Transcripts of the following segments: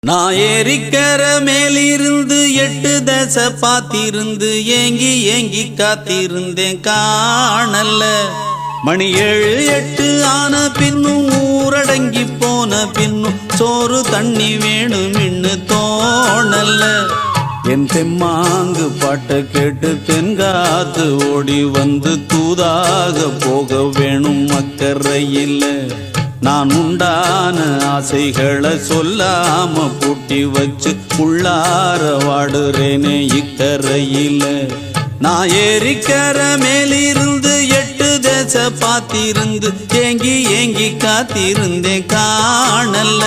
நான் ஏரிக்கர மேலிருந்து 8 தசை பார்த்திருந்து ஏங்கி ஏங்கி காத்திருந்தேன் காணல்ல. மணி 7 8 ஆன பின்னும் ஊரடங்கி போன பின்னும் சோறு தண்ணி வேணும் இன்னு தோணல்ல. என் தெம்மாங்கு பாட்டை கேட்டு தென்காத்து ஓடி வந்து தூதாக போக வேணும் அக்கறையில். நான் உண்டான ஆசைகளை சொல்லாம பூட்டி வச்சு உள்ளார வாடுறேனே இக்கரையில. நான் ஏரிக்கர மேலிருந்து 8 தசை பார்த்திருந்து ஏங்கி ஏங்கி காத்திருந்தேன் காணல்ல.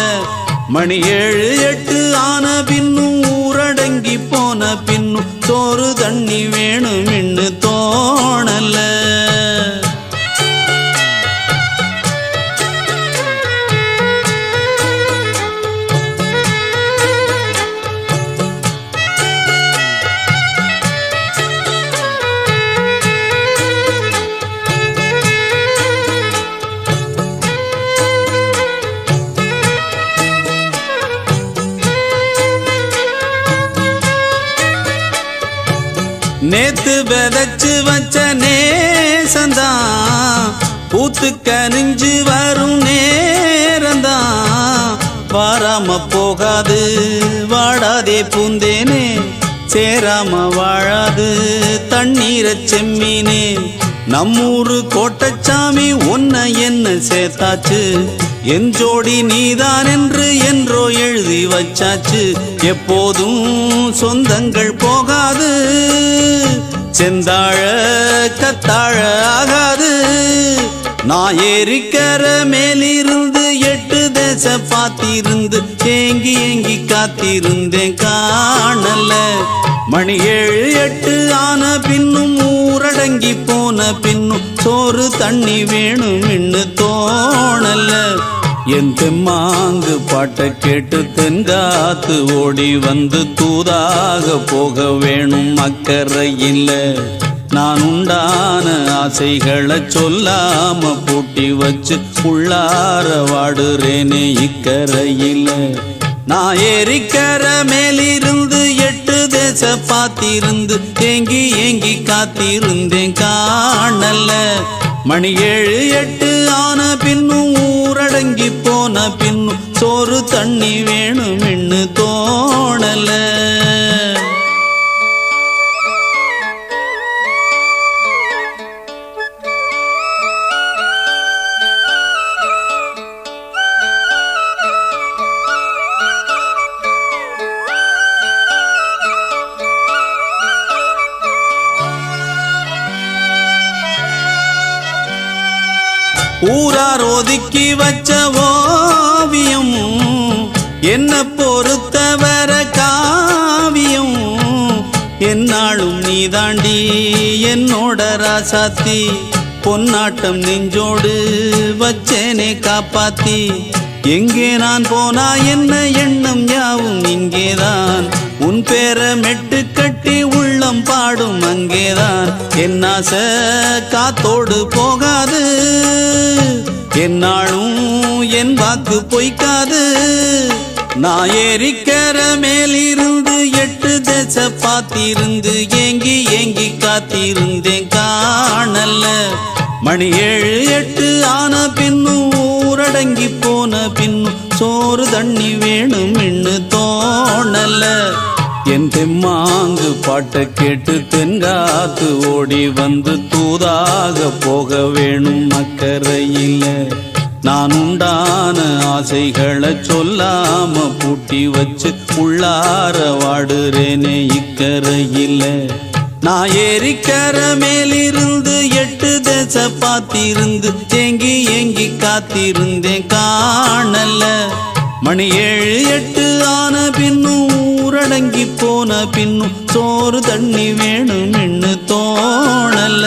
மணி 7 8 ஆன பின்னும் ஊரடங்கி போன பின்னும் சோறு தண்ணி வேணும் இன்னு தோணல்ல. நேத்து விதைச்சு வச்ச நேசந்தான் பூத்து கனிஞ்சு வரும் நேரந்தான். வாராம போகாது வாடாதே பூந்தேனே, சேராம வாழாது தண்ணீரை செம்மீனே. நம்மூரு கோட்டச்சாமி ஒன்ன என்ன சேர்த்தாச்சு, என் ஜோடி நீதான் என்று என்றோ எழுதி வச்சாச்சு. எப்போதும் சொந்தங்கள் போகாது, செந்தாழ கத்தாழ ஆகாது. நான் ஏரிக்கர மேலிருந்து 8 தசை பார்த்திருந்து ஏங்கி ஏங்கி காத்திருந்தேன் காணல்ல. மணி 7 8 ஆன பின்னும் ஊரடங்கி போன பின்னும் சோறு தண்ணி வேணும் இன்னு தோணல்ல. என் தெம்மாங்கு பாட்டை கேட்டு தென்காத்து ஓடி வந்து தூதாக போக வேணும் அக்கறையில். நான் உண்டான ஆசைகளை சொல்லாம பூட்டி வச்சு உள்ளார வாடுறேனே இக்கரையில். நான் ஏரிக்கர மேலிருந்து 8 தசை பார்த்திருந்து ஏங்கி ஏங்கி காத்திருந்தேன் காணல்ல. மணி 7 8 ஆன பின்னும் ஊரடங்கி போன பின்னும் சோறு தண்ணி வேணும் இன்னு தோணல. ஊரார் ஒதுக்கி வச்ச ஓவியம் என்ன பொறுத்தவர காவியம். என்னாலும் நீ தாண்டி என்னோட ராசாத்தி, பொன்னாட்டம் நெஞ்சோடு வச்சேனே காப்பாத்தி. எங்கே நான் போனா என்ன எண்ணம் யாவும் இங்கேதான், உன் பேர மெட்டு கட்டி உள்ளம் பாடும் அங்கேதான். என் ஆசை காத்தோடு போகாது, என்னாலும் என் வாக்கு பொய்க்காது. நான் ஏரிக்கர மேலிருந்து 8 தசை பார்த்திருந்து ஏங்கி ஏங்கி காத்திருந்தேன் காணல்ல. மணி 7 8 ஆன பின்னும் ஊரடங்கி போன பின்னும் சோறு தண்ணி வேணும் இன்னு தோணல்ல. என் தெம்மாங்கு பாட்டை கேட்டு தென்காத்து ஓடி வந்து தூதாக போக வேணும் அக்கறையில். நான் உண்டான ஆசைகளை சொல்லாம பூட்டி வச்சு உள்ளார வாடுறேனே இக்கரையில். நான் ஏரிக்கர மேலிருந்து 8 தசை பார்த்திருந்து ஏங்கி ஏங்கி காத்திருந்தேன் காணல்ல. மணி 7 8 ஆன பின்னும் ஊரடங்கி போன பின்னும் சோறு தண்ணி வேணும் இன்னு தோணல.